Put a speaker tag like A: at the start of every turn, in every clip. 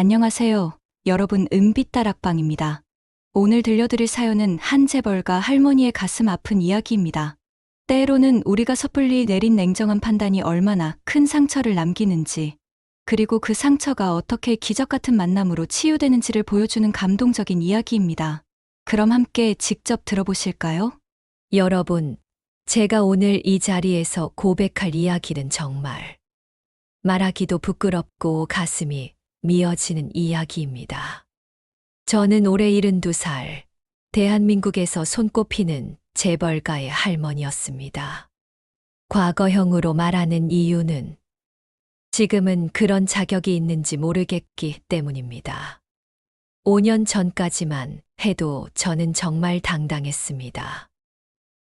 A: 안녕하세요. 여러분, 은빛다락방입니다. 오늘 들려드릴 사연은 한 재벌가 할머니의 가슴 아픈 이야기입니다. 때로는 우리가 섣불리 내린 냉정한 판단이 얼마나 큰 상처를 남기는지, 그리고 그 상처가 어떻게 기적 같은 만남으로 치유되는지를 보여주는 감동적인 이야기입니다. 그럼 함께 직접 들어보실까요?
B: 여러분, 제가 오늘 이 자리에서 고백할 이야기는 정말 말하기도 부끄럽고 가슴이 미어지는 이야기입니다. 저는 올해 72살, 대한민국에서 손꼽히는 재벌가의 할머니였습니다. 과거형으로 말하는 이유는 지금은 그런 자격이 있는지 모르겠기 때문입니다. 5년 전까지만 해도 저는 정말 당당했습니다.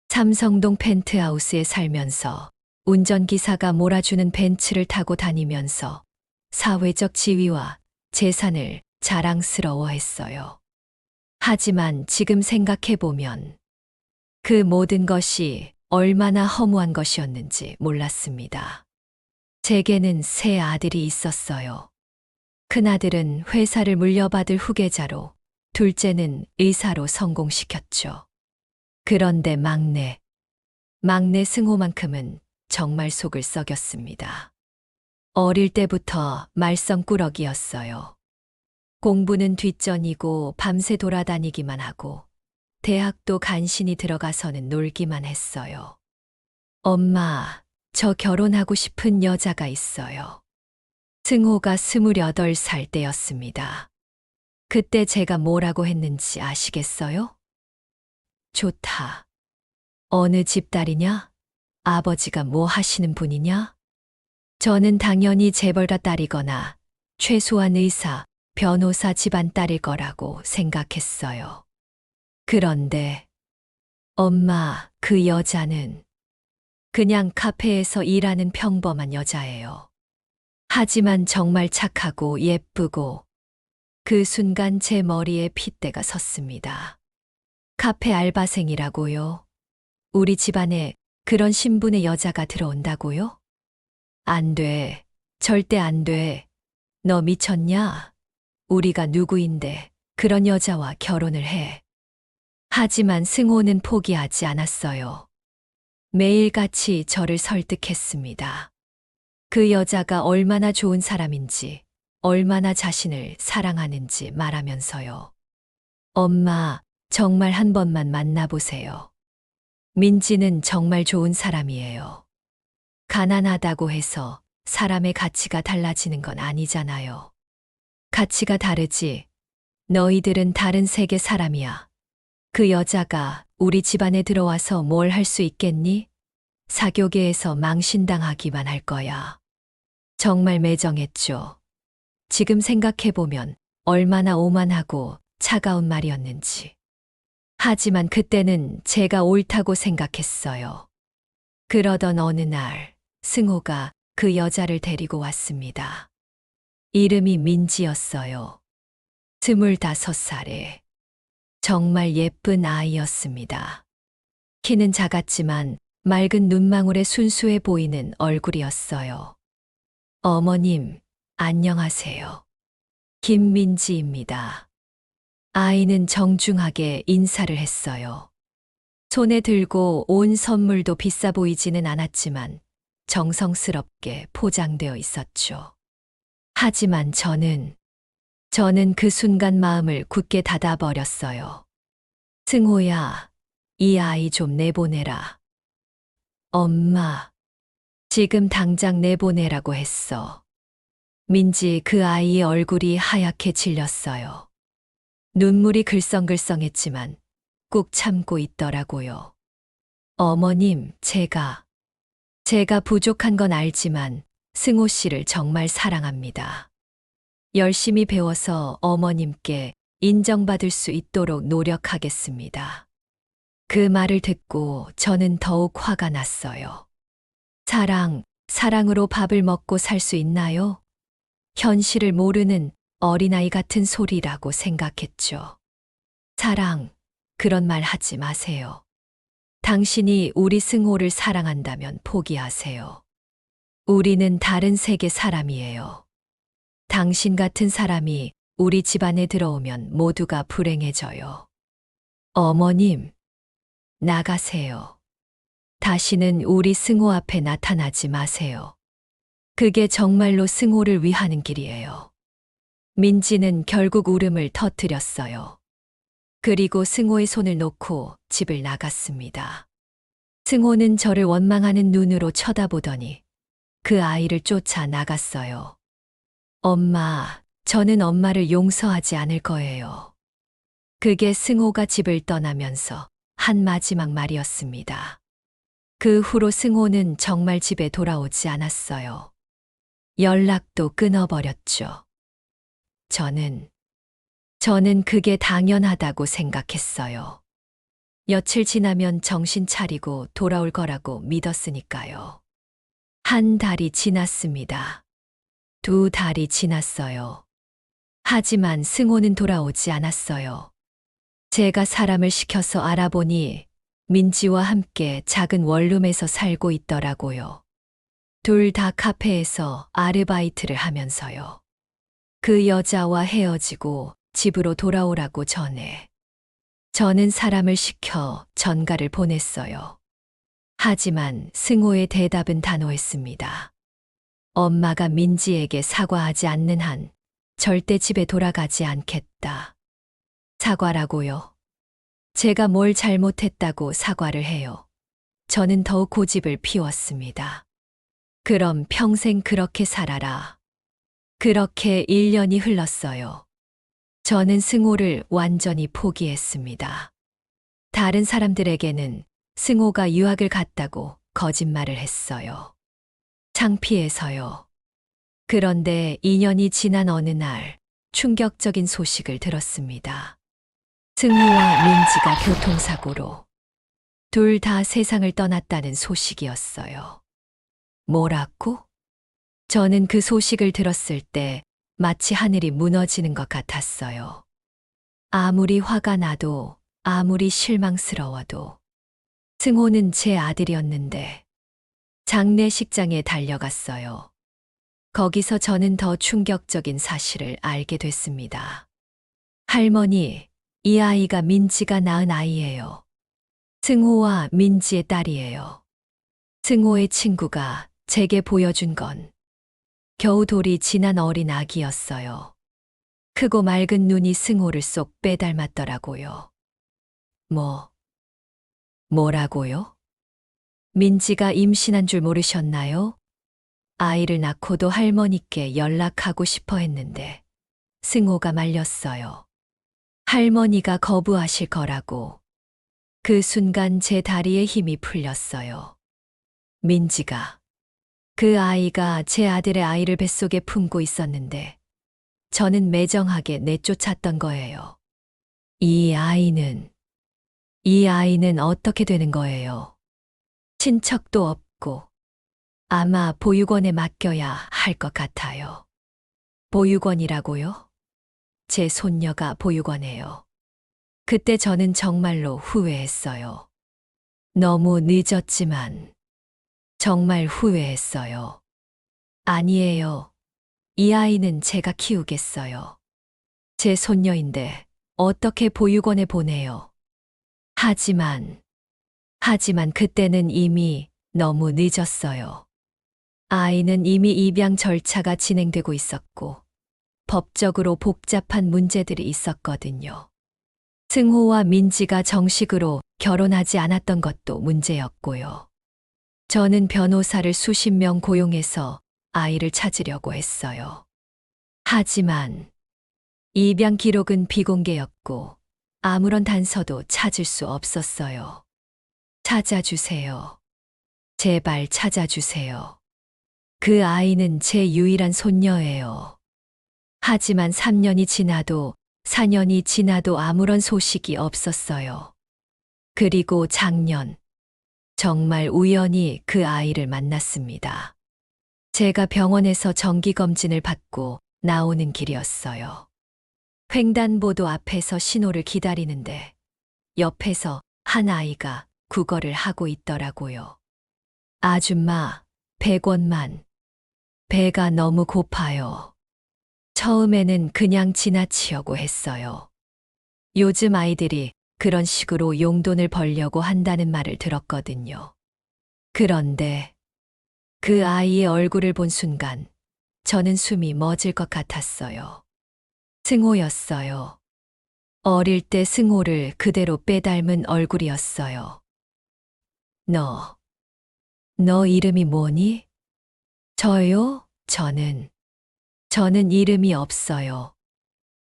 B: 삼성동 펜트하우스에 살면서 운전기사가 몰아주는 벤츠를 타고 다니면서 사회적 지위와 재산을 자랑스러워했어요. 하지만 지금 생각해보면 그 모든 것이 얼마나 허무한 것이었는지 몰랐습니다. 제게는 세 아들이 있었어요. 큰아들은 회사를 물려받을 후계자로, 둘째는 의사로 성공시켰죠. 그런데 막내 승호만큼은 정말 속을 썩였습니다. 어릴 때부터 말썽꾸러기였어요. 공부는 뒷전이고 밤새 돌아다니기만 하고 대학도 간신히 들어가서는 놀기만 했어요. 엄마, 저 결혼하고 싶은 여자가 있어요. 승호가 28살 때였습니다. 그때 제가 뭐라고 했는지 아시겠어요? 좋다. 어느 집 딸이냐? 아버지가 뭐 하시는 분이냐? 저는 당연히 재벌가 딸이거나 최소한 의사, 변호사 집안 딸일 거라고 생각했어요. 그런데 엄마, 그 여자는 그냥 카페에서 일하는 평범한 여자예요. 하지만 정말 착하고 예쁘고 그 순간 제 머리에 핏대가 섰습니다. 카페 알바생이라고요? 우리 집안에 그런 신분의 여자가 들어온다고요? 안 돼. 절대 안 돼. 너 미쳤냐? 우리가 누구인데 그런 여자와 결혼을 해. 하지만 승호는 포기하지 않았어요. 매일같이 저를 설득했습니다. 그 여자가 얼마나 좋은 사람인지, 얼마나 자신을 사랑하는지 말하면서요. 엄마, 정말 한 번만 만나보세요. 민지는 정말 좋은 사람이에요. 가난하다고 해서 사람의 가치가 달라지는 건 아니잖아요. 가치가 다르지. 너희들은 다른 세계 사람이야. 그 여자가 우리 집안에 들어와서 뭘 할 수 있겠니? 사교계에서 망신당하기만 할 거야. 정말 매정했죠. 지금 생각해보면 얼마나 오만하고 차가운 말이었는지. 하지만 그때는 제가 옳다고 생각했어요. 그러던 어느 날, 승호가 그 여자를 데리고 왔습니다. 이름이 민지였어요. 25살에. 정말 예쁜 아이였습니다. 키는 작았지만 맑은 눈망울에 순수해 보이는 얼굴이었어요. 어머님, 안녕하세요. 김민지입니다. 아이는 정중하게 인사를 했어요. 손에 들고 온 선물도 비싸 보이지는 않았지만 정성스럽게 포장되어 있었죠. 하지만 저는 그 순간 마음을 굳게 닫아버렸어요. 승호야, 이 아이 좀 내보내라. 엄마, 지금 당장 내보내라고 했어. 민지 그 아이의 얼굴이 하얗게 질렸어요. 눈물이 글썽글썽했지만 꾹 참고 있더라고요. 어머님, 제가 부족한 건 알지만 승호 씨를 정말 사랑합니다. 열심히 배워서 어머님께 인정받을 수 있도록 노력하겠습니다. 그 말을 듣고 저는 더욱 화가 났어요. 사랑으로 밥을 먹고 살 수 있나요? 현실을 모르는 어린아이 같은 소리라고 생각했죠. 그런 말 하지 마세요. 당신이 우리 승호를 사랑한다면 포기하세요. 우리는 다른 세계 사람이에요. 당신 같은 사람이 우리 집안에 들어오면 모두가 불행해져요. 어머님, 나가세요. 다시는 우리 승호 앞에 나타나지 마세요. 그게 정말로 승호를 위하는 길이에요. 민지는 결국 울음을 터뜨렸어요. 그리고 승호의 손을 놓고 집을 나갔습니다. 승호는 저를 원망하는 눈으로 쳐다보더니 그 아이를 쫓아 나갔어요. 엄마, 저는 엄마를 용서하지 않을 거예요. 그게 승호가 집을 떠나면서 한 마지막 말이었습니다. 그 후로 승호는 정말 집에 돌아오지 않았어요. 연락도 끊어버렸죠. 저는 그게 당연하다고 생각했어요. 며칠 지나면 정신 차리고 돌아올 거라고 믿었으니까요. 한 달이 지났습니다. 2달이 지났어요. 하지만 승호는 돌아오지 않았어요. 제가 사람을 시켜서 알아보니 민지와 함께 작은 원룸에서 살고 있더라고요. 둘 다 카페에서 아르바이트를 하면서요. 그 여자와 헤어지고 집으로 돌아오라고 전해. 저는 사람을 시켜 전가를 보냈어요. 하지만 승호의 대답은 단호했습니다. 엄마가 민지에게 사과하지 않는 한 절대 집에 돌아가지 않겠다. 사과라고요? 제가 뭘 잘못했다고 사과를 해요. 저는 더욱 고집을 피웠습니다. 그럼 평생 그렇게 살아라. 그렇게 1년이 흘렀어요. 저는 승호를 완전히 포기했습니다. 다른 사람들에게는 승호가 유학을 갔다고 거짓말을 했어요. 창피해서요. 그런데 2년이 지난 어느 날 충격적인 소식을 들었습니다. 승호와 민지가 교통사고로 둘 다 세상을 떠났다는 소식이었어요. 뭐라고? 저는 그 소식을 들었을 때 마치 하늘이 무너지는 것 같았어요. 아무리 화가 나도, 아무리 실망스러워도 승호는 제 아들이었는데 장례식장에 달려갔어요. 거기서 저는 더 충격적인 사실을 알게 됐습니다. 할머니, 이 아이가 민지가 낳은 아이예요. 승호와 민지의 딸이에요. 승호의 친구가 제게 보여준 건 겨우 돌이 지난 어린 아기였어요. 크고 맑은 눈이 승호를 쏙 빼닮았더라고요. 뭐라고요? 민지가 임신한 줄 모르셨나요? 아이를 낳고도 할머니께 연락하고 싶어 했는데 승호가 말렸어요. 할머니가 거부하실 거라고. 그 순간 제 다리에 힘이 풀렸어요. 민지가, 그 아이가 제 아들의 아이를 뱃속에 품고 있었는데 저는 매정하게 내쫓았던 거예요. 이 아이는 어떻게 되는 거예요? 친척도 없고 아마 보육원에 맡겨야 할 것 같아요. 보육원이라고요? 제 손녀가 보육원에요. 그때 저는 정말로 후회했어요. 너무 늦었지만 정말 후회했어요. 아니에요. 이 아이는 제가 키우겠어요. 제 손녀인데 어떻게 보육원에 보내요? 하지만 그때는 이미 너무 늦었어요. 아이는 이미 입양 절차가 진행되고 있었고 법적으로 복잡한 문제들이 있었거든요. 승호와 민지가 정식으로 결혼하지 않았던 것도 문제였고요. 저는 변호사를 수십 명 고용해서 아이를 찾으려고 했어요. 하지만 입양 기록은 비공개였고 아무런 단서도 찾을 수 없었어요. 찾아주세요. 제발 찾아주세요. 그 아이는 제 유일한 손녀예요. 하지만 3년이 지나도 4년이 지나도 아무런 소식이 없었어요. 그리고 작년, 정말 우연히 그 아이를 만났습니다. 제가 병원에서 정기검진을 받고 나오는 길이었어요. 횡단보도 앞에서 신호를 기다리는데 옆에서 한 아이가 국어를 하고 있더라고요. 아줌마, 100원만. 배가 너무 고파요. 처음에는 그냥 지나치려고 했어요. 요즘 아이들이 그런 식으로 용돈을 벌려고 한다는 말을 들었거든요. 그런데 그 아이의 얼굴을 본 순간 저는 숨이 멎을 것 같았어요. 승호였어요. 어릴 때 승호를 그대로 빼닮은 얼굴이었어요. 너 이름이 뭐니? 저요? 저는 이름이 없어요.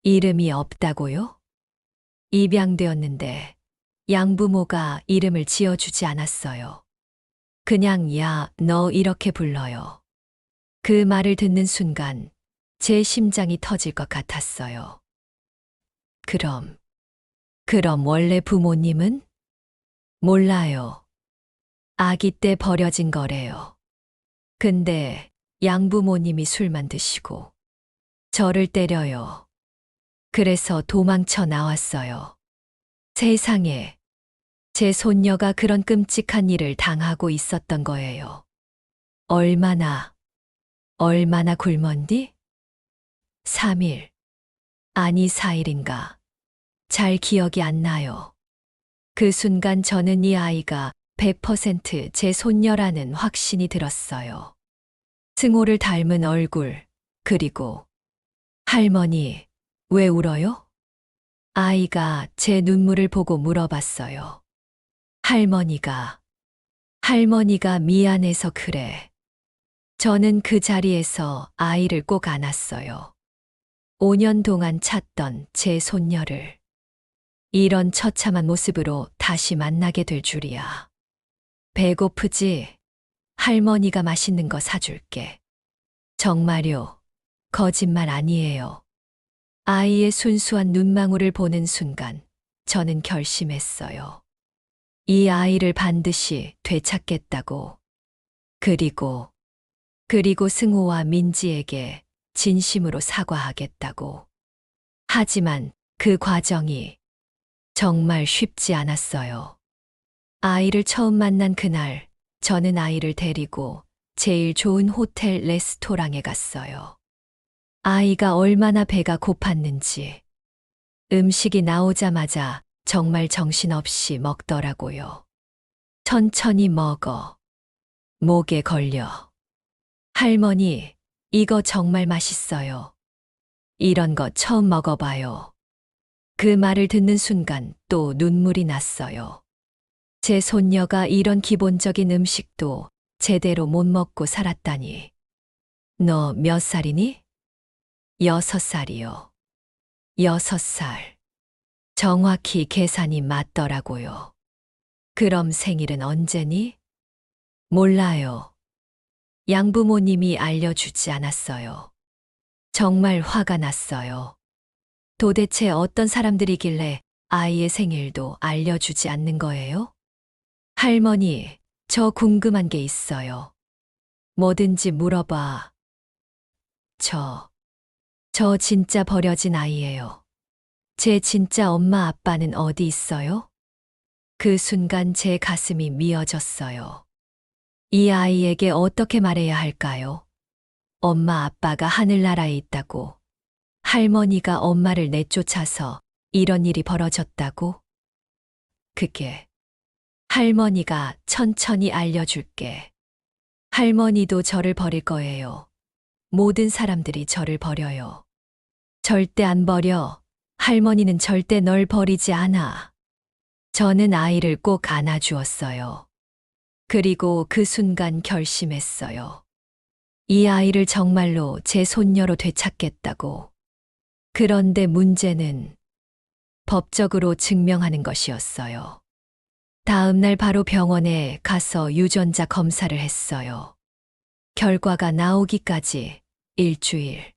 B: 이름이 없다고요? 입양되었는데 양부모가 이름을 지어주지 않았어요. 그냥 야, 너 이렇게 불러요. 그 말을 듣는 순간 제 심장이 터질 것 같았어요. 그럼 원래 부모님은? 몰라요. 아기 때 버려진 거래요. 근데 양부모님이 술만 드시고 저를 때려요. 그래서 도망쳐 나왔어요. 세상에, 제 손녀가 그런 끔찍한 일을 당하고 있었던 거예요. 얼마나 굶었니? 3일, 아니 4일인가. 잘 기억이 안 나요. 그 순간 저는 이 아이가 100%제 손녀라는 확신이 들었어요. 승호를 닮은 얼굴, 그리고 할머니, 왜 울어요? 아이가 제 눈물을 보고 물어봤어요. 할머니가 미안해서 그래. 저는 그 자리에서 아이를 꼭 안았어요. 5년 동안 찾던 제 손녀를 이런 처참한 모습으로 다시 만나게 될 줄이야. 배고프지? 할머니가 맛있는 거 사줄게. 정말요. 거짓말 아니에요. 아이의 순수한 눈망울을 보는 순간 저는 결심했어요. 이 아이를 반드시 되찾겠다고. 그리고 승호와 민지에게 진심으로 사과하겠다고. 하지만 그 과정이 정말 쉽지 않았어요. 아이를 처음 만난 그날, 저는 아이를 데리고 제일 좋은 호텔 레스토랑에 갔어요. 아이가 얼마나 배가 고팠는지 음식이 나오자마자 정말 정신없이 먹더라고요. 천천히 먹어. 목에 걸려. 할머니, 이거 정말 맛있어요. 이런 거 처음 먹어봐요. 그 말을 듣는 순간 또 눈물이 났어요. 제 손녀가 이런 기본적인 음식도 제대로 못 먹고 살았다니. 너 몇 살이니? 6살이요. 6살. 정확히 계산이 맞더라고요. 그럼 생일은 언제니? 몰라요. 양부모님이 알려주지 않았어요. 정말 화가 났어요. 도대체 어떤 사람들이길래 아이의 생일도 알려주지 않는 거예요? 할머니, 저 궁금한 게 있어요. 뭐든지 물어봐. 저 진짜 버려진 아이예요. 제 진짜 엄마 아빠는 어디 있어요? 그 순간 제 가슴이 미어졌어요. 이 아이에게 어떻게 말해야 할까요? 엄마 아빠가 하늘나라에 있다고. 할머니가 엄마를 내쫓아서 이런 일이 벌어졌다고? 그게 할머니가 천천히 알려줄게. 할머니도 저를 버릴 거예요. 모든 사람들이 저를 버려요. 절대 안 버려. 할머니는 절대 널 버리지 않아. 저는 아이를 꼭 안아주었어요. 그리고 그 순간 결심했어요. 이 아이를 정말로 제 손녀로 되찾겠다고. 그런데 문제는 법적으로 증명하는 것이었어요. 다음 날 바로 병원에 가서 유전자 검사를 했어요. 결과가 나오기까지 일주일.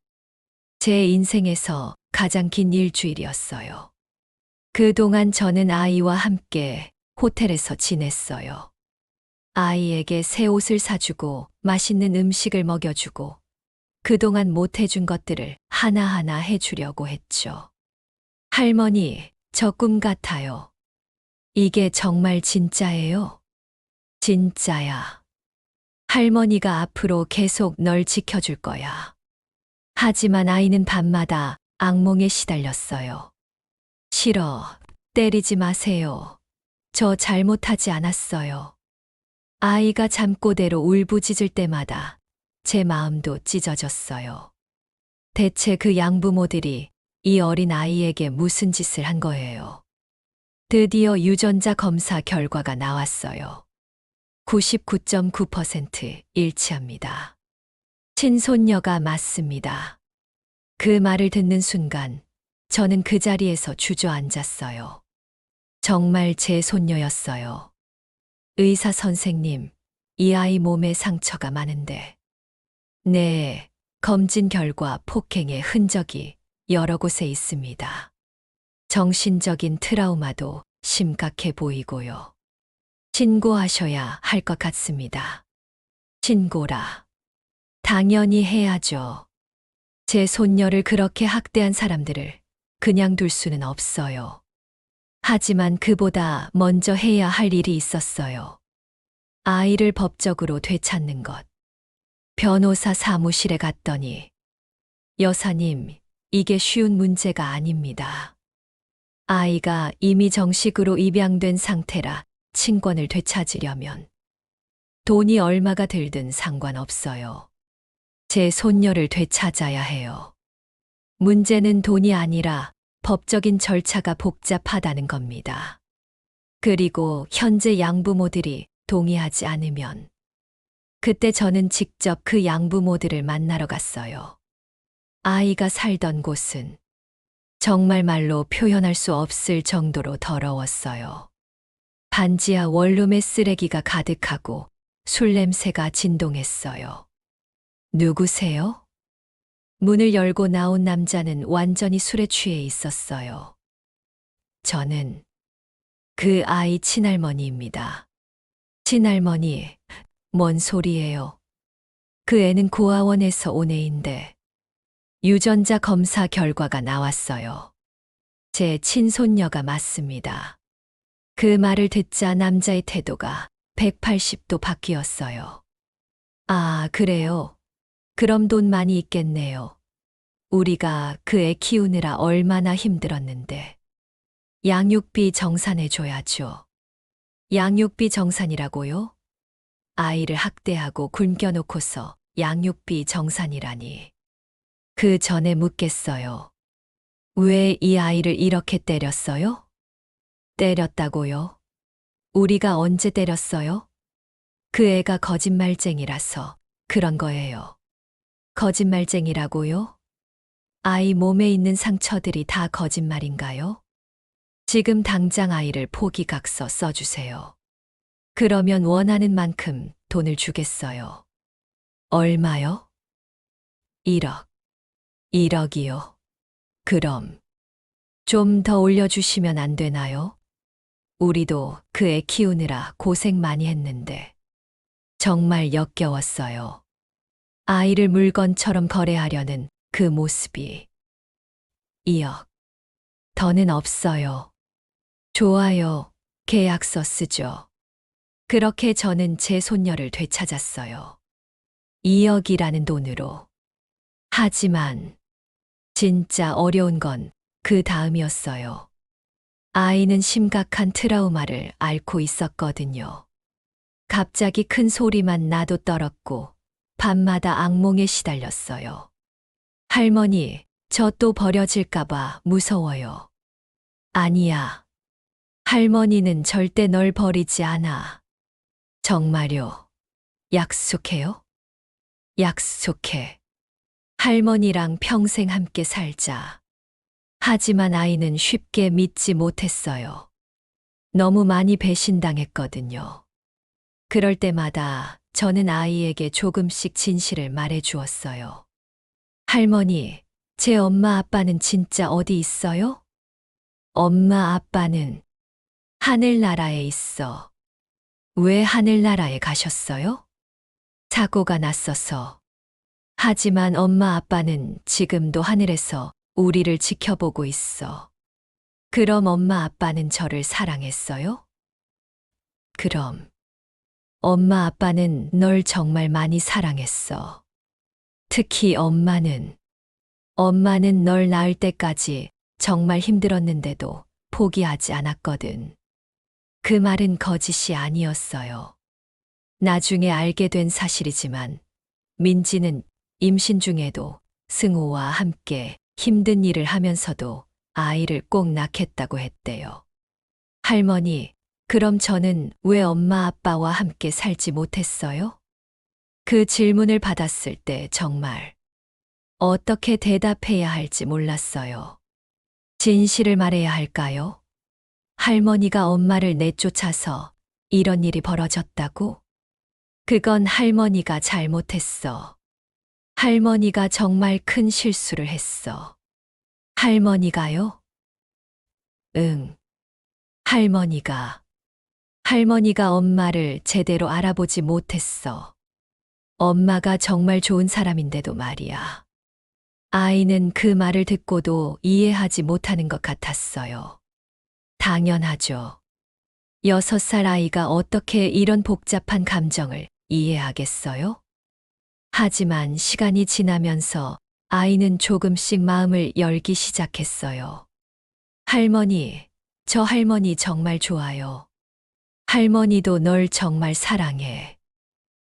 B: 제 인생에서 가장 긴 일주일이었어요. 그동안 저는 아이와 함께 호텔에서 지냈어요. 아이에게 새 옷을 사주고 맛있는 음식을 먹여주고 그동안 못 해준 것들을 하나하나 해주려고 했죠. 할머니, 저 꿈 같아요. 이게 정말 진짜예요? 진짜야. 할머니가 앞으로 계속 널 지켜줄 거야. 하지만 아이는 밤마다 악몽에 시달렸어요. 싫어. 때리지 마세요. 저 잘못하지 않았어요. 아이가 잠꼬대로 울부짖을 때마다 제 마음도 찢어졌어요. 대체 그 양부모들이 이 어린 아이에게 무슨 짓을 한 거예요? 드디어 유전자 검사 결과가 나왔어요. 99.9% 일치합니다. 친손녀가 맞습니다. 그 말을 듣는 순간 저는 그 자리에서 주저앉았어요. 정말 제 손녀였어요. 의사 선생님, 이 아이 몸에 상처가 많은데. 네, 검진 결과 폭행의 흔적이 여러 곳에 있습니다. 정신적인 트라우마도 심각해 보이고요. 신고하셔야 할 것 같습니다. 신고라. 당연히 해야죠. 제 손녀를 그렇게 학대한 사람들을 그냥 둘 수는 없어요. 하지만 그보다 먼저 해야 할 일이 있었어요. 아이를 법적으로 되찾는 것. 변호사 사무실에 갔더니, 여사님, 이게 쉬운 문제가 아닙니다. 아이가 이미 정식으로 입양된 상태라 친권을 되찾으려면 돈이 얼마가 들든 상관없어요. 제 손녀를 되찾아야 해요. 문제는 돈이 아니라 법적인 절차가 복잡하다는 겁니다. 그리고 현재 양부모들이 동의하지 않으면 그때 저는 직접 그 양부모들을 만나러 갔어요. 아이가 살던 곳은 정말 말로 표현할 수 없을 정도로 더러웠어요. 반지하 원룸에 쓰레기가 가득하고 술 냄새가 진동했어요. 누구세요? 문을 열고 나온 남자는 완전히 술에 취해 있었어요. 저는 그 아이 친할머니입니다. 친할머니, 뭔 소리예요? 그 애는 고아원에서 온 애인데 유전자 검사 결과가 나왔어요. 제 친손녀가 맞습니다. 그 말을 듣자 남자의 태도가 180도 바뀌었어요. 아, 그래요? 그럼 돈 많이 있겠네요. 우리가 그 애 키우느라 얼마나 힘들었는데. 양육비 정산해줘야죠. 양육비 정산이라고요? 아이를 학대하고 굶겨놓고서 양육비 정산이라니. 그 전에 묻겠어요. 왜 이 아이를 이렇게 때렸어요? 때렸다고요? 우리가 언제 때렸어요? 그 애가 거짓말쟁이라서 그런 거예요. 거짓말쟁이라고요? 아이 몸에 있는 상처들이 다 거짓말인가요? 지금 당장 아이를 포기각서 써주세요. 그러면 원하는 만큼 돈을 주겠어요. 얼마요? 1억. 1억이요. 그럼 좀 더 올려주시면 안 되나요? 우리도 그 애 키우느라 고생 많이 했는데 정말 역겨웠어요. 아이를 물건처럼 거래하려는 그 모습이. 2억. 더는 없어요. 좋아요. 계약서 쓰죠. 그렇게 저는 제 손녀를 되찾았어요. 2억이라는 돈으로. 하지만 진짜 어려운 건 그 다음이었어요. 아이는 심각한 트라우마를 앓고 있었거든요. 갑자기 큰 소리만 나도 떨었고 밤마다 악몽에 시달렸어요. 할머니, 저 또 버려질까봐 무서워요. 아니야. 할머니는 절대 널 버리지 않아. 정말요. 약속해요? 약속해. 할머니랑 평생 함께 살자. 하지만 아이는 쉽게 믿지 못했어요. 너무 많이 배신당했거든요. 그럴 때마다 저는 아이에게 조금씩 진실을 말해 주었어요. 할머니, 제 엄마 아빠는 진짜 어디 있어요? 엄마 아빠는 하늘나라에 있어. 왜 하늘나라에 가셨어요? 사고가 났어서. 하지만 엄마 아빠는 지금도 하늘에서 우리를 지켜보고 있어. 그럼 엄마 아빠는 저를 사랑했어요? 그럼 엄마 아빠는 널 정말 많이 사랑했어. 특히 엄마는 엄마는 널 낳을 때까지 정말 힘들었는데도 포기하지 않았거든. 그 말은 거짓이 아니었어요. 나중에 알게 된 사실이지만 민지는 임신 중에도 승호와 함께 힘든 일을 하면서도 아이를 꼭 낳겠다고 했대요. 할머니, 그럼 저는 왜 엄마 아빠와 함께 살지 못했어요? 그 질문을 받았을 때 정말 어떻게 대답해야 할지 몰랐어요. 진실을 말해야 할까요? 할머니가 엄마를 내쫓아서 이런 일이 벌어졌다고? 그건 할머니가 잘못했어. 할머니가 정말 큰 실수를 했어. 할머니가요? 응. 할머니가 엄마를 제대로 알아보지 못했어. 엄마가 정말 좋은 사람인데도 말이야. 아이는 그 말을 듣고도 이해하지 못하는 것 같았어요. 당연하죠. 6살 아이가 어떻게 이런 복잡한 감정을 이해하겠어요? 하지만 시간이 지나면서 아이는 조금씩 마음을 열기 시작했어요. 할머니, 저 할머니 정말 좋아요. 할머니도 널 정말 사랑해.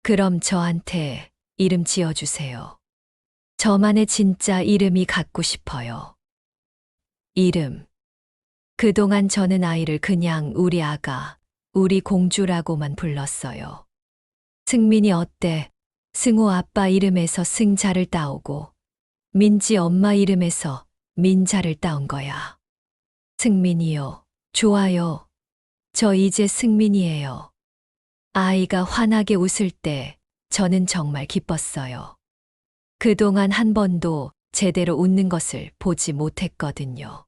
B: 그럼 저한테 이름 지어주세요. 저만의 진짜 이름이 갖고 싶어요. 이름. 그동안 저는 아이를 그냥 우리 아가, 우리 공주라고만 불렀어요. 승민이 어때? 승호 아빠 이름에서 승자를 따오고 민지 엄마 이름에서 민자를 따온 거야. 승민이요. 좋아요. 저 이제 승민이에요. 아이가 환하게 웃을 때 저는 정말 기뻤어요. 그동안 한 번도 제대로 웃는 것을 보지 못했거든요.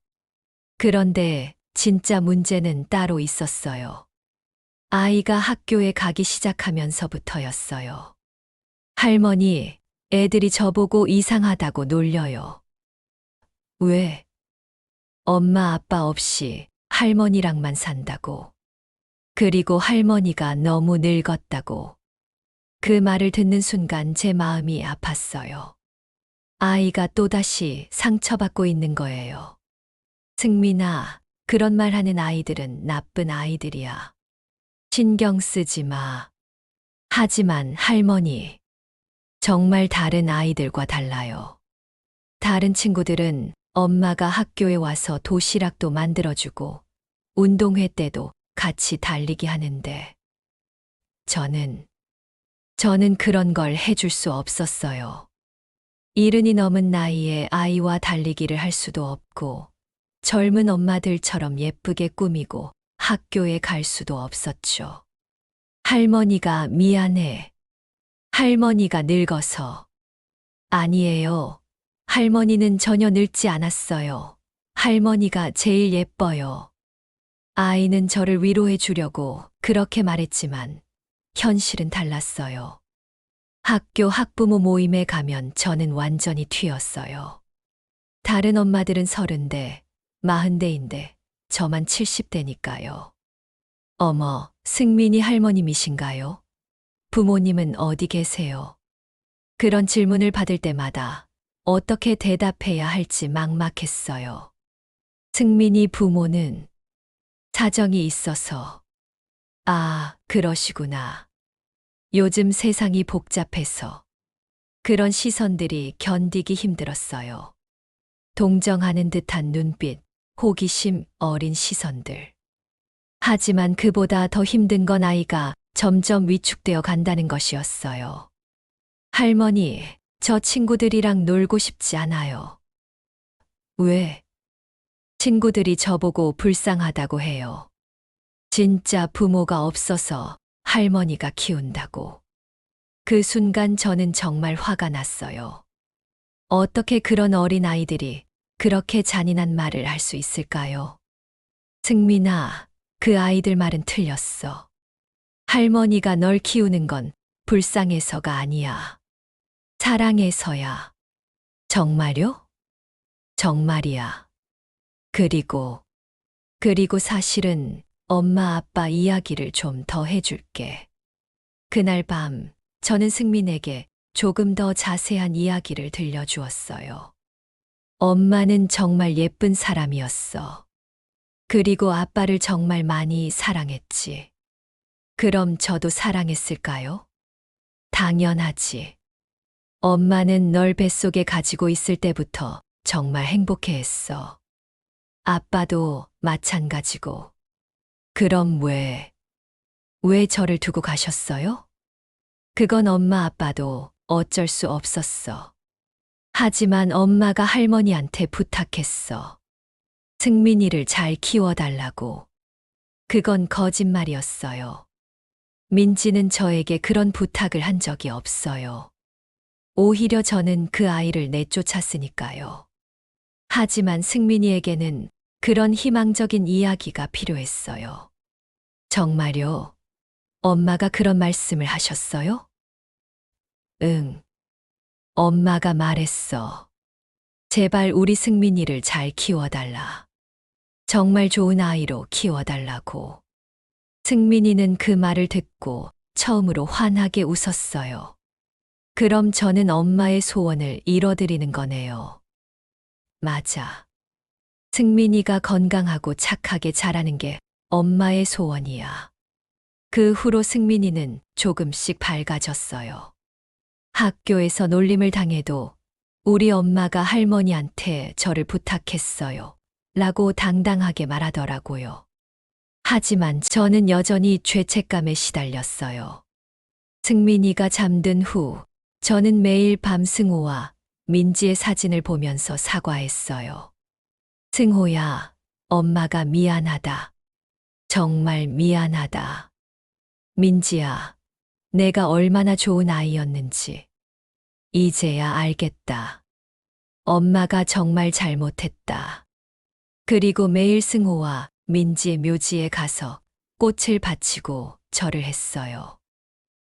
B: 그런데 진짜 문제는 따로 있었어요. 아이가 학교에 가기 시작하면서부터였어요. 할머니, 애들이 저보고 이상하다고 놀려요. 왜? 엄마 아빠 없이 할머니랑만 산다고. 그리고 할머니가 너무 늙었다고. 그 말을 듣는 순간 제 마음이 아팠어요. 아이가 또다시 상처받고 있는 거예요. 승민아, 그런 말 하는 아이들은 나쁜 아이들이야. 신경 쓰지 마. 하지만 할머니, 정말 다른 아이들과 달라요. 다른 친구들은 엄마가 학교에 와서 도시락도 만들어주고 운동회 때도 같이 달리기 하는데 저는 그런 걸 해줄 수 없었어요. 70이 넘은 나이에 아이와 달리기를 할 수도 없고 젊은 엄마들처럼 예쁘게 꾸미고 학교에 갈 수도 없었죠. 할머니가 미안해. 할머니가 늙어서. 아니에요. 할머니는 전혀 늙지 않았어요. 할머니가 제일 예뻐요. 아이는 저를 위로해 주려고 그렇게 말했지만 현실은 달랐어요. 학교 학부모 모임에 가면 저는 완전히 튀었어요. 다른 엄마들은 30대, 40대인데 저만 70대니까요. 어머, 승민이 할머님이신가요? 부모님은 어디 계세요? 그런 질문을 받을 때마다 어떻게 대답해야 할지 막막했어요. 승민이 부모는 사정이 있어서. 아, 그러시구나. 요즘 세상이 복잡해서 그런 시선들이 견디기 힘들었어요. 동정하는 듯한 눈빛, 호기심 어린 시선들. 하지만 그보다 더 힘든 건 아이가 점점 위축되어 간다는 것이었어요. 할머니, 저 친구들이랑 놀고 싶지 않아요. 왜? 친구들이 저보고 불쌍하다고 해요. 진짜 부모가 없어서 할머니가 키운다고. 그 순간 저는 정말 화가 났어요. 어떻게 그런 어린 아이들이 그렇게 잔인한 말을 할 수 있을까요? 승민아, 그 아이들 말은 틀렸어. 할머니가 널 키우는 건 불쌍해서가 아니야. 사랑해서야. 정말요? 정말이야. 그리고 사실은 엄마 아빠 이야기를 좀 더 해줄게. 그날 밤 저는 승민에게 조금 더 자세한 이야기를 들려주었어요. 엄마는 정말 예쁜 사람이었어. 그리고 아빠를 정말 많이 사랑했지. 그럼 저도 사랑했을까요? 당연하지. 엄마는 널 뱃속에 가지고 있을 때부터 정말 행복해 했어. 아빠도 마찬가지고. 그럼 왜 저를 두고 가셨어요? 그건 엄마 아빠도 어쩔 수 없었어. 하지만 엄마가 할머니한테 부탁했어. 승민이를 잘 키워달라고. 그건 거짓말이었어요. 민지는 저에게 그런 부탁을 한 적이 없어요. 오히려 저는 그 아이를 내쫓았으니까요. 하지만 승민이에게는 그런 희망적인 이야기가 필요했어요. 정말요? 엄마가 그런 말씀을 하셨어요? 응. 엄마가 말했어. 제발 우리 승민이를 잘 키워달라. 정말 좋은 아이로 키워달라고. 승민이는 그 말을 듣고 처음으로 환하게 웃었어요. 그럼 저는 엄마의 소원을 이뤄드리는 거네요. 맞아. 승민이가 건강하고 착하게 자라는 게 엄마의 소원이야. 그 후로 승민이는 조금씩 밝아졌어요. 학교에서 놀림을 당해도 우리 엄마가 할머니한테 저를 부탁했어요. 라고 당당하게 말하더라고요. 하지만 저는 여전히 죄책감에 시달렸어요. 승민이가 잠든 후 저는 매일 밤 승호와 민지의 사진을 보면서 사과했어요. 승호야, 엄마가 미안하다. 정말 미안하다. 민지야, 내가 얼마나 좋은 아이였는지 이제야 알겠다. 엄마가 정말 잘못했다. 그리고 매일 승호와 민지의 묘지에 가서 꽃을 바치고 절을 했어요.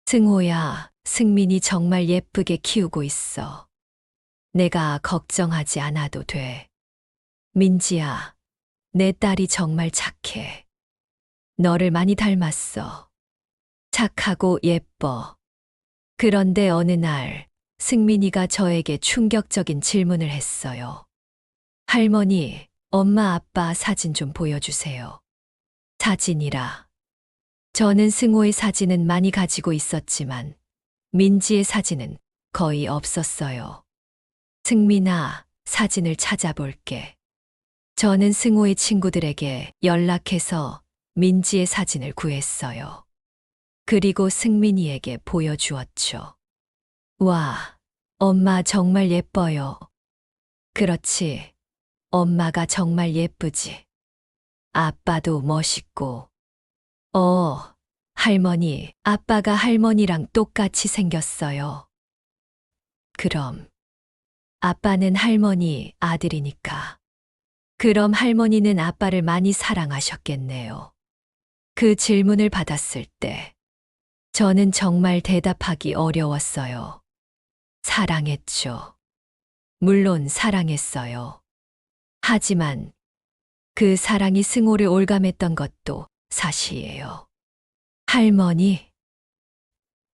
B: 승호야, 승민이 정말 예쁘게 키우고 있어. 내가 걱정하지 않아도 돼. 민지야, 내 딸이 정말 착해. 너를 많이 닮았어. 착하고 예뻐. 그런데 어느 날 승민이가 저에게 충격적인 질문을 했어요. 할머니, 엄마 아빠 사진 좀 보여주세요. 사진이라. 저는 승호의 사진은 많이 가지고 있었지만 민지의 사진은 거의 없었어요. 승민아, 사진을 찾아볼게. 저는 승호의 친구들에게 연락해서 민지의 사진을 구했어요. 그리고 승민이에게 보여주었죠. 와, 엄마 정말 예뻐요. 그렇지. 엄마가 정말 예쁘지. 아빠도 멋있고. 할머니, 아빠가 할머니랑 똑같이 생겼어요. 그럼, 아빠는 할머니 아들이니까. 그럼 할머니는 아빠를 많이 사랑하셨겠네요. 그 질문을 받았을 때, 저는 정말 대답하기 어려웠어요. 사랑했죠. 물론 사랑했어요. 하지만 그 사랑이 승호를 올감했던 것도 사실이에요. 할머니?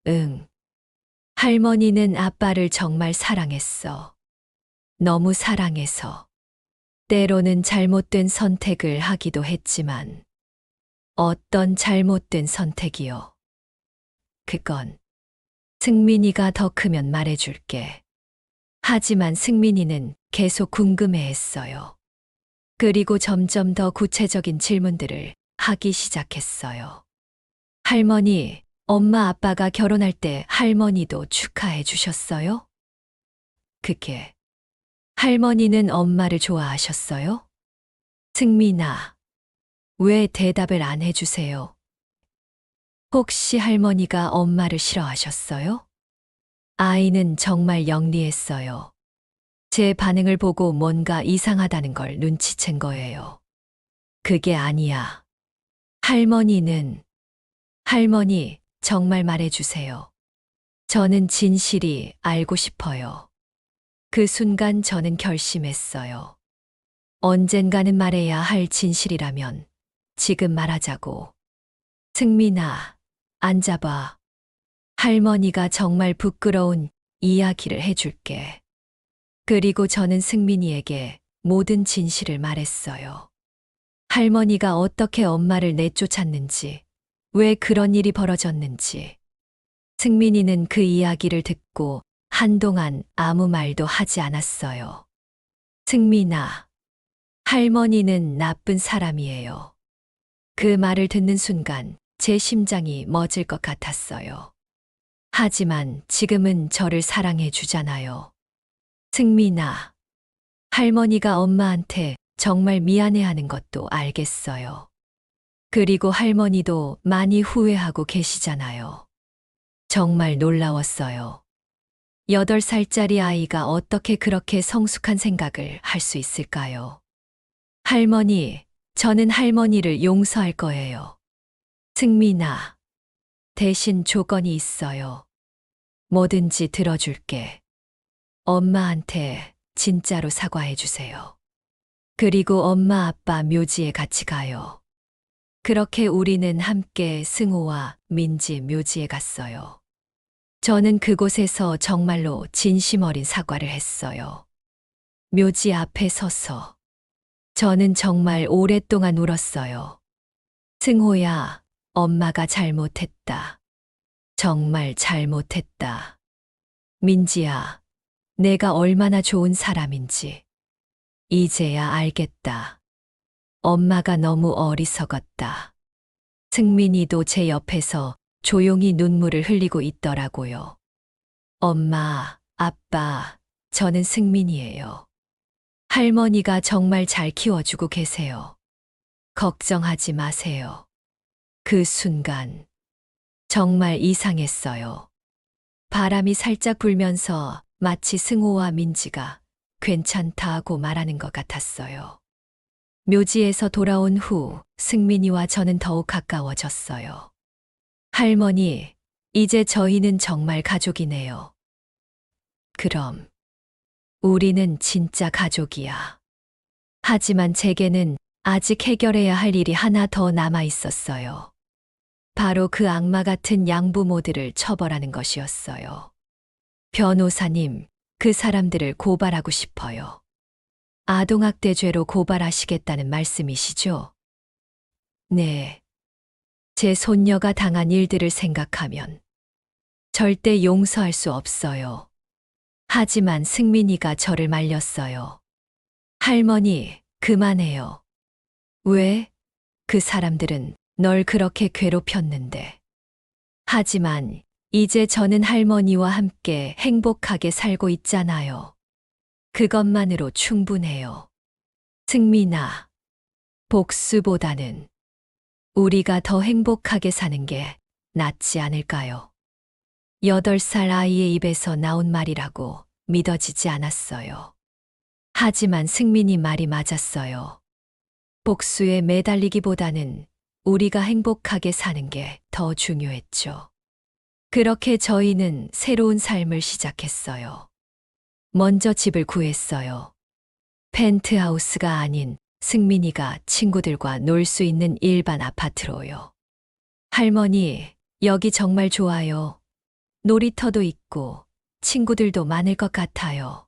B: 응. 할머니는 아빠를 정말 사랑했어. 너무 사랑해서. 때로는 잘못된 선택을 하기도 했지만, 어떤 잘못된 선택이요? 그건 승민이가 더 크면 말해줄게. 하지만 승민이는 계속 궁금해 했어요. 그리고 점점 더 구체적인 질문들을 하기 시작했어요. 할머니, 엄마 아빠가 결혼할 때 할머니도 축하해 주셨어요? 그게 할머니는 엄마를 좋아하셨어요? 승민아, 왜 대답을 안 해주세요? 혹시 할머니가 엄마를 싫어하셨어요? 아이는 정말 영리했어요. 제 반응을 보고 뭔가 이상하다는 걸 눈치챈 거예요. 그게 아니야. 할머니, 정말 말해주세요. 저는 진실이 알고 싶어요. 그 순간 저는 결심했어요. 언젠가는 말해야 할 진실이라면 지금 말하자고. 승민아, 앉아봐. 할머니가 정말 부끄러운 이야기를 해줄게. 그리고 저는 승민이에게 모든 진실을 말했어요. 할머니가 어떻게 엄마를 내쫓았는지, 왜 그런 일이 벌어졌는지. 승민이는 그 이야기를 듣고 한동안 아무 말도 하지 않았어요. 승민아, 할머니는 나쁜 사람이에요. 그 말을 듣는 순간 제 심장이 멎을 것 같았어요. 하지만 지금은 저를 사랑해 주잖아요. 승민아, 할머니가 엄마한테 정말 미안해하는 것도 알겠어요. 그리고 할머니도 많이 후회하고 계시잖아요. 정말 놀라웠어요. 8살짜리 아이가 어떻게 그렇게 성숙한 생각을 할 수 있을까요? 할머니, 저는 할머니를 용서할 거예요. 승민아, 대신 조건이 있어요. 뭐든지 들어줄게. 엄마한테 진짜로 사과해 주세요. 그리고 엄마 아빠 묘지에 같이 가요. 그렇게 우리는 함께 승호와 민지 묘지에 갔어요. 저는 그곳에서 정말로 진심 어린 사과를 했어요. 묘지 앞에 서서 저는 정말 오랫동안 울었어요. 승호야, 엄마가 잘못했다. 정말 잘못했다. 민지야, 내가 얼마나 좋은 사람인지 이제야 알겠다. 엄마가 너무 어리석었다. 승민이도 제 옆에서 조용히 눈물을 흘리고 있더라고요. 엄마, 아빠, 저는 승민이에요. 할머니가 정말 잘 키워주고 계세요. 걱정하지 마세요. 그 순간 정말 이상했어요. 바람이 살짝 불면서 마치 승호와 민지가 괜찮다고 말하는 것 같았어요. 묘지에서 돌아온 후 승민이와 저는 더욱 가까워졌어요. 할머니, 이제 저희는 정말 가족이네요. 그럼 우리는 진짜 가족이야. 하지만 제게는 아직 해결해야 할 일이 하나 더 남아 있었어요. 바로 그 악마 같은 양부모들을 처벌하는 것이었어요. 변호사님, 그 사람들을 고발하고 싶어요. 아동학대죄로 고발하시겠다는 말씀이시죠? 네. 제 손녀가 당한 일들을 생각하면 절대 용서할 수 없어요. 하지만 승민이가 저를 말렸어요. 할머니, 그만해요. 왜? 그 사람들은 널 그렇게 괴롭혔는데. 하지만 이제 저는 할머니와 함께 행복하게 살고 있잖아요. 그것만으로 충분해요. 승민아, 복수보다는 우리가 더 행복하게 사는 게 낫지 않을까요? 8살 아이의 입에서 나온 말이라고 믿어지지 않았어요. 하지만 승민이 말이 맞았어요. 복수에 매달리기보다는 우리가 행복하게 사는 게 더 중요했죠. 그렇게 저희는 새로운 삶을 시작했어요. 먼저 집을 구했어요. 펜트하우스가 아닌 승민이가 친구들과 놀 수 있는 일반 아파트로요. 할머니, 여기 정말 좋아요. 놀이터도 있고 친구들도 많을 것 같아요.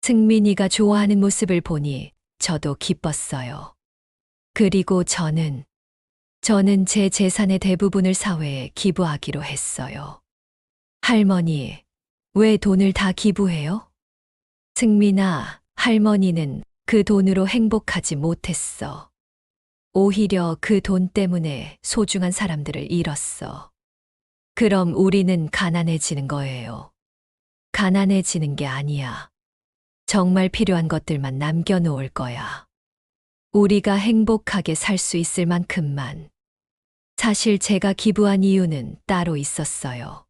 B: 승민이가 좋아하는 모습을 보니 저도 기뻤어요. 그리고 저는 제 재산의 대부분을 사회에 기부하기로 했어요. 할머니, 왜 돈을 다 기부해요? 승민아, 할머니는 그 돈으로 행복하지 못했어. 오히려 그 돈 때문에 소중한 사람들을 잃었어. 그럼 우리는 가난해지는 거예요. 가난해지는 게 아니야. 정말 필요한 것들만 남겨놓을 거야. 우리가 행복하게 살 수 있을 만큼만. 사실 제가 기부한 이유는 따로 있었어요.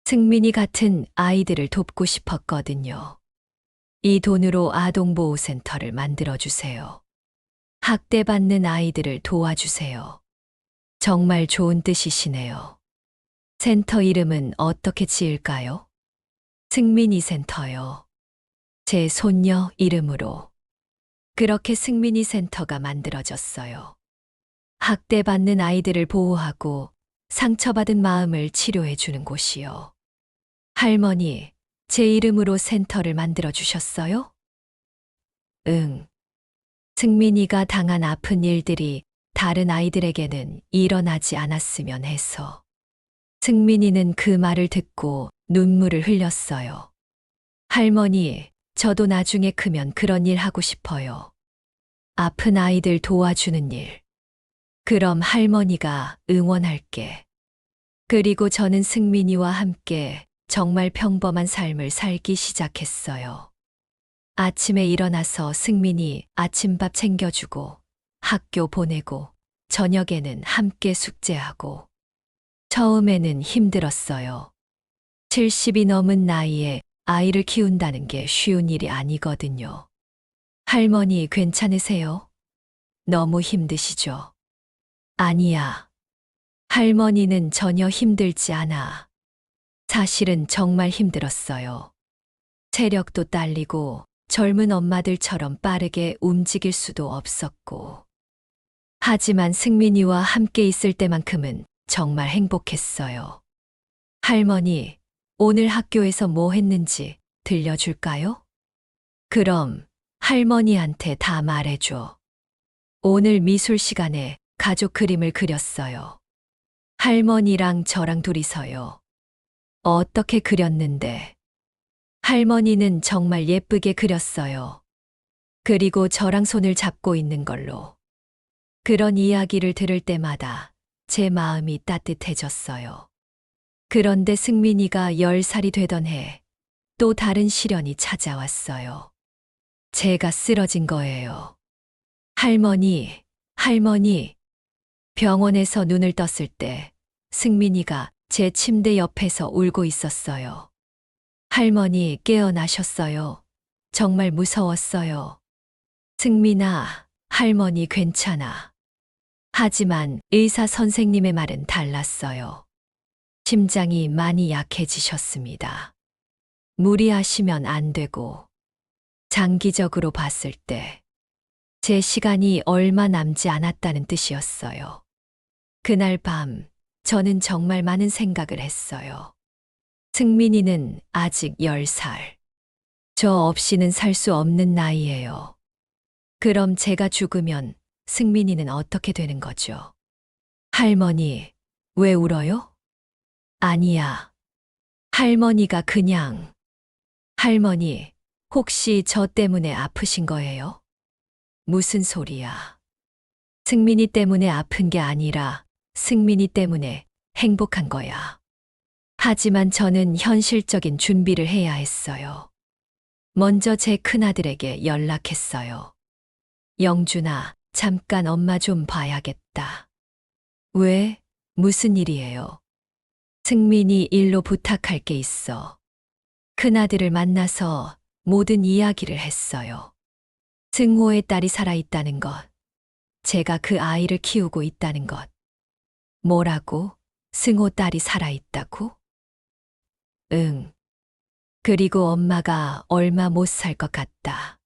B: 승민이 같은 아이들을 돕고 싶었거든요. 이 돈으로 아동보호센터를 만들어주세요. 학대받는 아이들을 도와주세요. 정말 좋은 뜻이시네요. 센터 이름은 어떻게 지을까요? 승민이 센터요. 제 손녀 이름으로. 그렇게 승민이 센터가 만들어졌어요. 학대받는 아이들을 보호하고 상처받은 마음을 치료해 주는 곳이요. 할머니, 제 이름으로 센터를 만들어 주셨어요? 응. 승민이가 당한 아픈 일들이 다른 아이들에게는 일어나지 않았으면 해서. 승민이는 그 말을 듣고 눈물을 흘렸어요. 할머니, 저도 나중에 크면 그런 일 하고 싶어요. 아픈 아이들 도와주는 일. 그럼 할머니가 응원할게. 그리고 저는 승민이와 함께 정말 평범한 삶을 살기 시작했어요. 아침에 일어나서 승민이 아침밥 챙겨주고 학교 보내고 저녁에는 함께 숙제하고. 처음에는 힘들었어요. 70이 넘은 나이에 아이를 키운다는 게 쉬운 일이 아니거든요. 할머니 괜찮으세요? 너무 힘드시죠? 아니야. 할머니는 전혀 힘들지 않아. 사실은 정말 힘들었어요. 체력도 딸리고 젊은 엄마들처럼 빠르게 움직일 수도 없었고. 하지만 승민이와 함께 있을 때만큼은 정말 행복했어요. 할머니, 오늘 학교에서 뭐 했는지 들려줄까요? 그럼 할머니한테 다 말해줘. 오늘 미술 시간에 가족 그림을 그렸어요. 할머니랑 저랑 둘이서요. 어떻게 그렸는데? 할머니는 정말 예쁘게 그렸어요. 그리고 저랑 손을 잡고 있는 걸로. 그런 이야기를 들을 때마다 제 마음이 따뜻해졌어요. 그런데 승민이가 10살이 되던 해, 또 다른 시련이 찾아왔어요. 제가 쓰러진 거예요. 할머니, 할머니. 병원에서 눈을 떴을 때 승민이가 제 침대 옆에서 울고 있었어요. 할머니 깨어나셨어요. 정말 무서웠어요. 승민아, 할머니 괜찮아. 하지만 의사 선생님의 말은 달랐어요. 심장이 많이 약해지셨습니다. 무리하시면 안 되고, 장기적으로 봤을 때, 제 시간이 얼마 남지 않았다는 뜻이었어요. 그날 밤, 저는 정말 많은 생각을 했어요. 승민이는 아직 10살. 저 없이는 살 수 없는 나이예요. 그럼 제가 죽으면 승민이는 어떻게 되는 거죠? 할머니, 왜 울어요? 아니야. 할머니가 그냥. 할머니, 혹시 저 때문에 아프신 거예요? 무슨 소리야. 승민이 때문에 아픈 게 아니라 승민이 때문에 행복한 거야. 하지만 저는 현실적인 준비를 해야 했어요. 먼저 제 큰아들에게 연락했어요. 영준아, 잠깐 엄마 좀 봐야겠다. 왜? 무슨 일이에요? 승민이 일로 부탁할 게 있어. 큰아들을 만나서 모든 이야기를 했어요. 승호의 딸이 살아있다는 것. 제가 그 아이를 키우고 있다는 것. 뭐라고? 승호 딸이 살아있다고? 응. 그리고 엄마가 얼마 못 살 것 같다.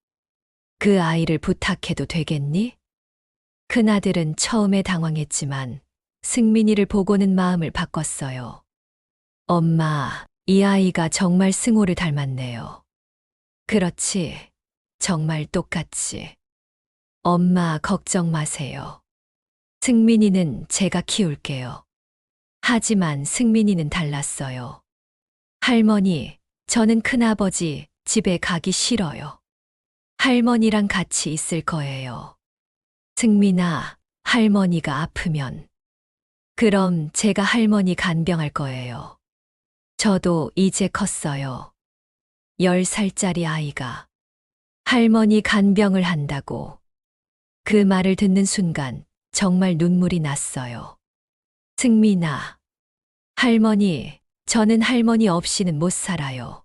B: 그 아이를 부탁해도 되겠니? 큰아들은 처음에 당황했지만 승민이를 보고는 마음을 바꿨어요. 엄마, 이 아이가 정말 승호를 닮았네요. 그렇지. 정말 똑같지. 엄마, 걱정 마세요. 승민이는 제가 키울게요. 하지만 승민이는 달랐어요. 할머니, 저는 큰아버지 집에 가기 싫어요. 할머니랑 같이 있을 거예요. 승민아, 할머니가 아프면. 그럼 제가 할머니 간병할 거예요. 저도 이제 컸어요. 10살짜리 아이가 할머니 간병을 한다고. 그 말을 듣는 순간 정말 눈물이 났어요. 승민아, 할머니, 저는 할머니 없이는 못 살아요.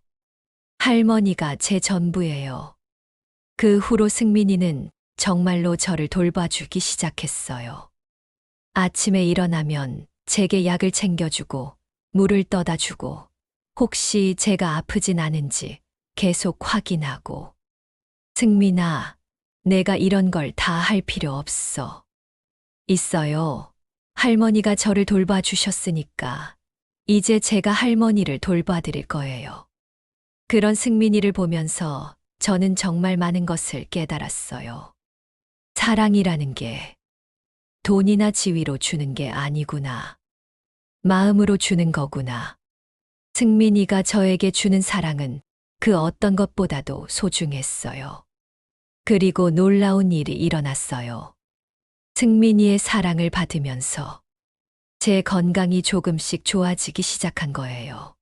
B: 할머니가 제 전부예요. 그 후로 승민이는 정말로 저를 돌봐주기 시작했어요. 아침에 일어나면 제게 약을 챙겨주고 물을 떠다 주고 혹시 제가 아프진 않은지 계속 확인하고. 승민아, 내가 이런 걸 다 할 필요 없어. 있어요. 할머니가 저를 돌봐주셨으니까 이제 제가 할머니를 돌봐드릴 거예요. 그런 승민이를 보면서 저는 정말 많은 것을 깨달았어요. 사랑이라는 게 돈이나 지위로 주는 게 아니구나. 마음으로 주는 거구나. 승민이가 저에게 주는 사랑은 그 어떤 것보다도 소중했어요. 그리고 놀라운 일이 일어났어요. 승민이의 사랑을 받으면서 제 건강이 조금씩 좋아지기 시작한 거예요.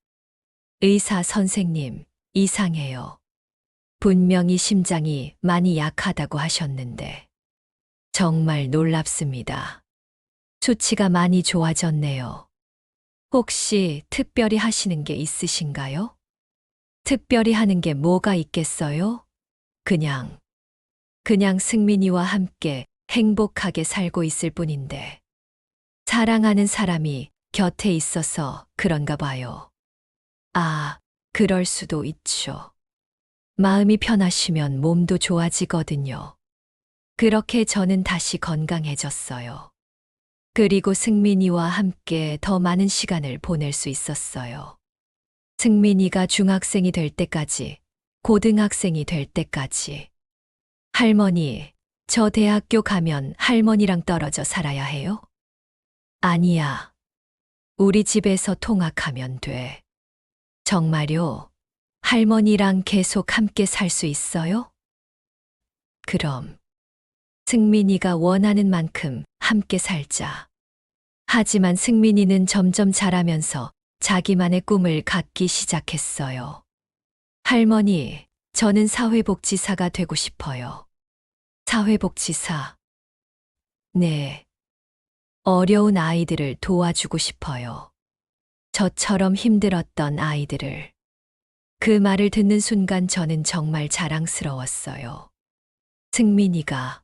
B: 의사 선생님, 이상해요. 분명히 심장이 많이 약하다고 하셨는데 정말 놀랍습니다. 수치가 많이 좋아졌네요. 혹시 특별히 하시는 게 있으신가요? 특별히 하는 게 뭐가 있겠어요? 그냥 승민이와 함께 행복하게 살고 있을 뿐인데. 사랑하는 사람이 곁에 있어서 그런가 봐요. 아, 그럴 수도 있죠. 마음이 편하시면 몸도 좋아지거든요. 그렇게 저는 다시 건강해졌어요. 그리고 승민이와 함께 더 많은 시간을 보낼 수 있었어요. 승민이가 중학생이 될 때까지, 고등학생이 될 때까지. 할머니, 저 대학교 가면 할머니랑 떨어져 살아야 해요? 아니야. 우리 집에서 통학하면 돼. 정말요? 할머니랑 계속 함께 살 수 있어요? 그럼 승민이가 원하는 만큼 함께 살자. 하지만 승민이는 점점 자라면서 자기만의 꿈을 갖기 시작했어요. 할머니, 저는 사회복지사가 되고 싶어요. 사회복지사. 네. 어려운 아이들을 도와주고 싶어요. 저처럼 힘들었던 아이들을. 그 말을 듣는 순간 저는 정말 자랑스러웠어요. 승민이가,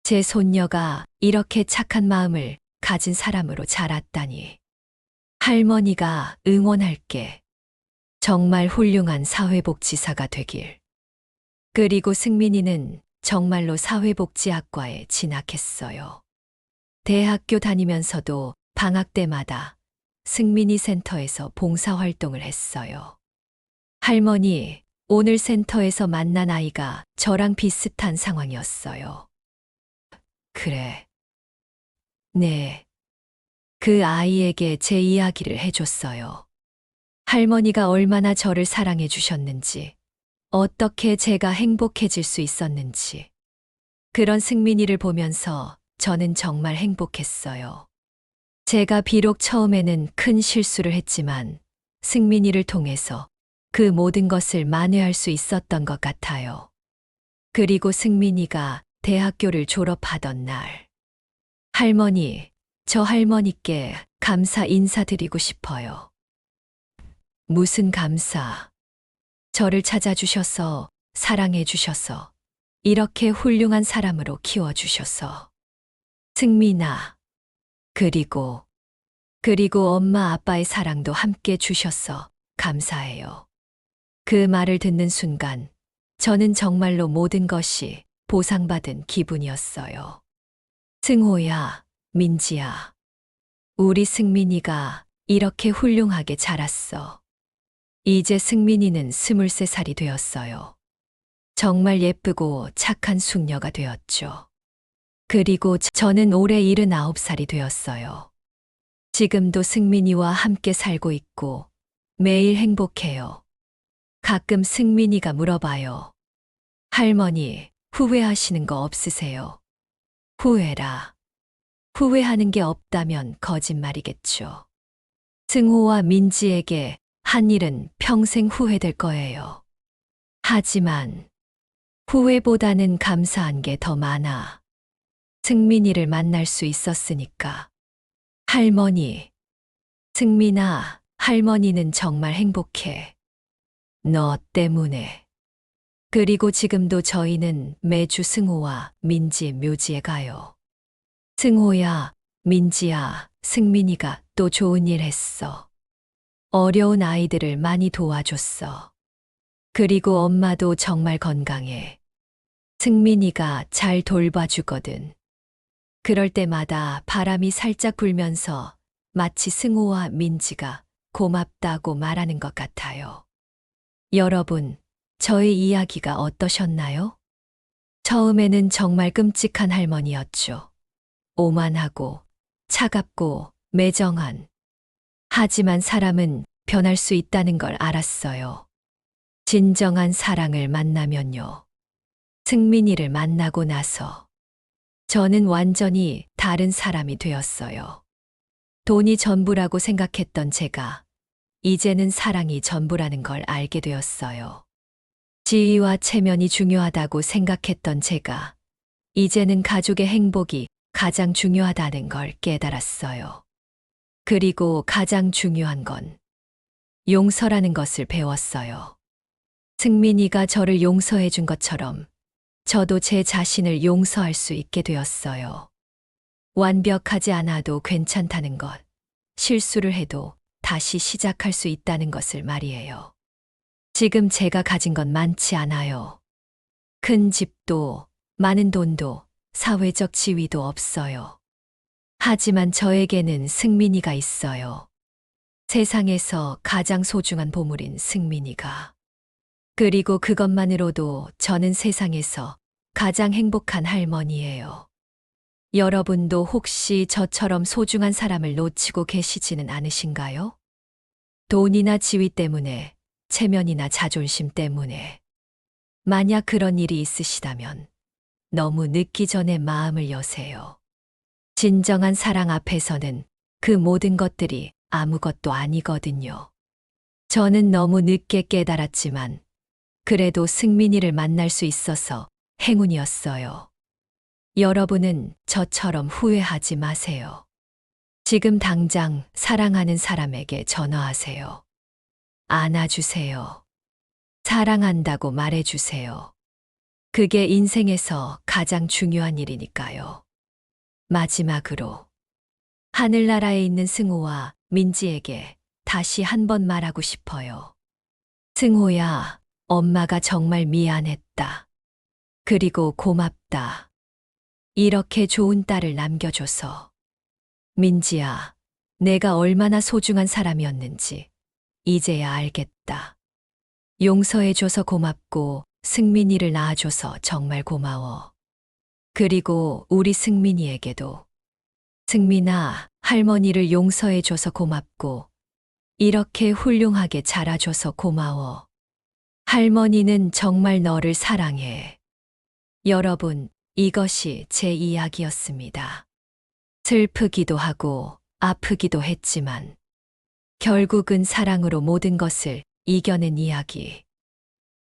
B: 제 손녀가 이렇게 착한 마음을 가진 사람으로 자랐다니. 할머니가 응원할게. 정말 훌륭한 사회복지사가 되길. 그리고 승민이는 정말로 사회복지학과에 진학했어요. 대학교 다니면서도 방학 때마다 승민이 센터에서 봉사활동을 했어요. 할머니, 오늘 센터에서 만난 아이가 저랑 비슷한 상황이었어요. 그래. 네. 그 아이에게 제 이야기를 해줬어요. 할머니가 얼마나 저를 사랑해 주셨는지, 어떻게 제가 행복해질 수 있었는지. 그런 승민이를 보면서 저는 정말 행복했어요. 제가 비록 처음에는 큰 실수를 했지만 승민이를 통해서 그 모든 것을 만회할 수 있었던 것 같아요. 그리고 승민이가 대학교를 졸업하던 날. 할머니, 저 할머니께 감사 인사드리고 싶어요. 무슨 감사? 저를 찾아주셔서, 사랑해주셔서, 이렇게 훌륭한 사람으로 키워주셔서. 승민아. 그리고 엄마 아빠의 사랑도 함께 주셔서 감사해요. 그 말을 듣는 순간 저는 정말로 모든 것이 보상받은 기분이었어요. 승호야, 민지야. 우리 승민이가 이렇게 훌륭하게 자랐어. 이제 승민이는 23살이 되었어요. 정말 예쁘고 착한 숙녀가 되었죠. 그리고 저는 올해 79살이 되었어요. 지금도 승민이와 함께 살고 있고 매일 행복해요. 가끔 승민이가 물어봐요. 할머니, 후회하시는 거 없으세요? 후회라. 후회하는 게 없다면 거짓말이겠죠. 승호와 민지에게 한 일은 평생 후회될 거예요. 하지만 후회보다는 감사한 게 더 많아. 승민이를 만날 수 있었으니까. 할머니. 승민아, 할머니는 정말 행복해. 너 때문에. 그리고 지금도 저희는 매주 승호와 민지 묘지에 가요. 승호야, 민지야, 승민이가 또 좋은 일 했어. 어려운 아이들을 많이 도와줬어. 그리고 엄마도 정말 건강해. 승민이가 잘 돌봐주거든. 그럴 때마다 바람이 살짝 불면서 마치 승호와 민지가 고맙다고 말하는 것 같아요. 여러분, 저의 이야기가 어떠셨나요? 처음에는 정말 끔찍한 할머니였죠. 오만하고 차갑고 매정한. 하지만 사람은 변할 수 있다는 걸 알았어요. 진정한 사랑을 만나면요. 승민이를 만나고 나서 저는 완전히 다른 사람이 되었어요. 돈이 전부라고 생각했던 제가 이제는 사랑이 전부라는 걸 알게 되었어요. 지위와 체면이 중요하다고 생각했던 제가 이제는 가족의 행복이 가장 중요하다는 걸 깨달았어요. 그리고 가장 중요한 건 용서라는 것을 배웠어요. 승민이가 저를 용서해 준 것처럼 저도 제 자신을 용서할 수 있게 되었어요. 완벽하지 않아도 괜찮다는 것, 실수를 해도 다시 시작할 수 있다는 것을 말이에요. 지금 제가 가진 건 많지 않아요. 큰 집도, 많은 돈도, 사회적 지위도 없어요. 하지만 저에게는 승민이가 있어요. 세상에서 가장 소중한 보물인 승민이가. 그리고 그것만으로도 저는 세상에서 가장 행복한 할머니예요. 여러분도 혹시 저처럼 소중한 사람을 놓치고 계시지는 않으신가요? 돈이나 지위 때문에, 체면이나 자존심 때문에. 만약 그런 일이 있으시다면 너무 늦기 전에 마음을 여세요. 진정한 사랑 앞에서는 그 모든 것들이 아무것도 아니거든요. 저는 너무 늦게 깨달았지만 그래도 승민이를 만날 수 있어서 행운이었어요. 여러분은 저처럼 후회하지 마세요. 지금 당장 사랑하는 사람에게 전화하세요. 안아주세요. 사랑한다고 말해주세요. 그게 인생에서 가장 중요한 일이니까요. 마지막으로 하늘나라에 있는 승호와 민지에게 다시 한 번 말하고 싶어요. 승호야, 엄마가 정말 미안했다. 그리고 고맙다. 이렇게 좋은 딸을 남겨줘서. 민지야, 내가 얼마나 소중한 사람이었는지 이제야 알겠다. 용서해줘서 고맙고 승민이를 낳아줘서 정말 고마워. 그리고 우리 승민이에게도. 승민아, 할머니를 용서해줘서 고맙고 이렇게 훌륭하게 자라줘서 고마워. 할머니는 정말 너를 사랑해. 여러분, 이것이 제 이야기였습니다. 슬프기도 하고 아프기도 했지만 결국은 사랑으로 모든 것을 이겨낸 이야기.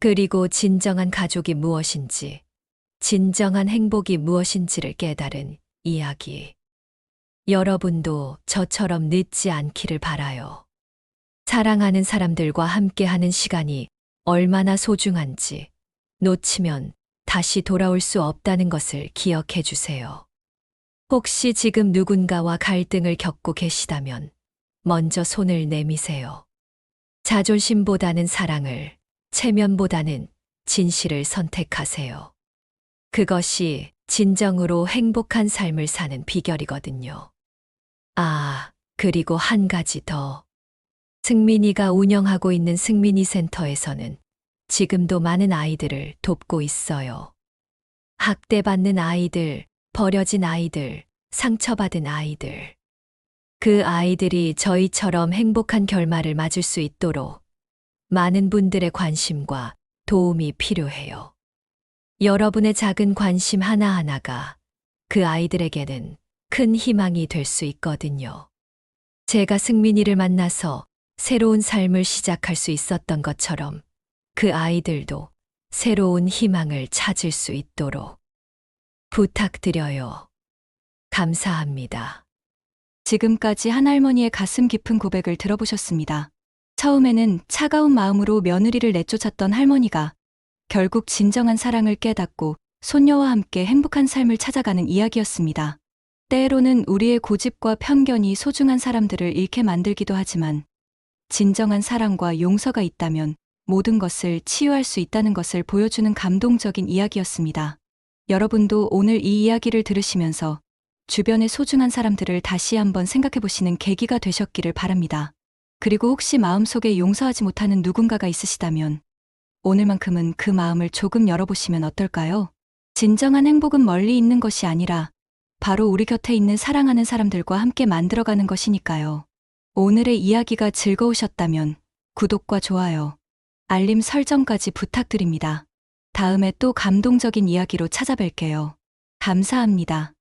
B: 그리고 진정한 가족이 무엇인지, 진정한 행복이 무엇인지를 깨달은 이야기. 여러분도 저처럼 늦지 않기를 바라요. 사랑하는 사람들과 함께하는 시간이 얼마나 소중한지 놓치면 다시 돌아올 수 없다는 것을 기억해 주세요. 혹시 지금 누군가와 갈등을 겪고 계시다면 먼저 손을 내미세요. 자존심보다는 사랑을, 체면보다는 진실을 선택하세요. 그것이 진정으로 행복한 삶을 사는 비결이거든요. 아, 그리고 한 가지 더. 승민이가 운영하고 있는 승민이 센터에서는 지금도 많은 아이들을 돕고 있어요. 학대받는 아이들, 버려진 아이들, 상처받은 아이들. 그 아이들이 저희처럼 행복한 결말을 맞을 수 있도록 많은 분들의 관심과 도움이 필요해요. 여러분의 작은 관심 하나하나가 그 아이들에게는 큰 희망이 될 수 있거든요. 제가 승민이를 만나서 새로운 삶을 시작할 수 있었던 것처럼 그 아이들도 새로운 희망을 찾을 수 있도록 부탁드려요. 감사합니다.
A: 지금까지 한 할머니의 가슴 깊은 고백을 들어보셨습니다. 처음에는 차가운 마음으로 며느리를 내쫓았던 할머니가 결국 진정한 사랑을 깨닫고 손녀와 함께 행복한 삶을 찾아가는 이야기였습니다. 때로는 우리의 고집과 편견이 소중한 사람들을 잃게 만들기도 하지만 진정한 사랑과 용서가 있다면 모든 것을 치유할 수 있다는 것을 보여주는 감동적인 이야기였습니다. 여러분도 오늘 이 이야기를 들으시면서 주변의 소중한 사람들을 다시 한번 생각해 보시는 계기가 되셨기를 바랍니다. 그리고 혹시 마음속에 용서하지 못하는 누군가가 있으시다면 오늘만큼은 그 마음을 조금 열어보시면 어떨까요? 진정한 행복은 멀리 있는 것이 아니라 바로 우리 곁에 있는 사랑하는 사람들과 함께 만들어가는 것이니까요. 오늘의 이야기가 즐거우셨다면 구독과 좋아요, 알림 설정까지 부탁드립니다. 다음에 또 감동적인 이야기로 찾아뵐게요. 감사합니다.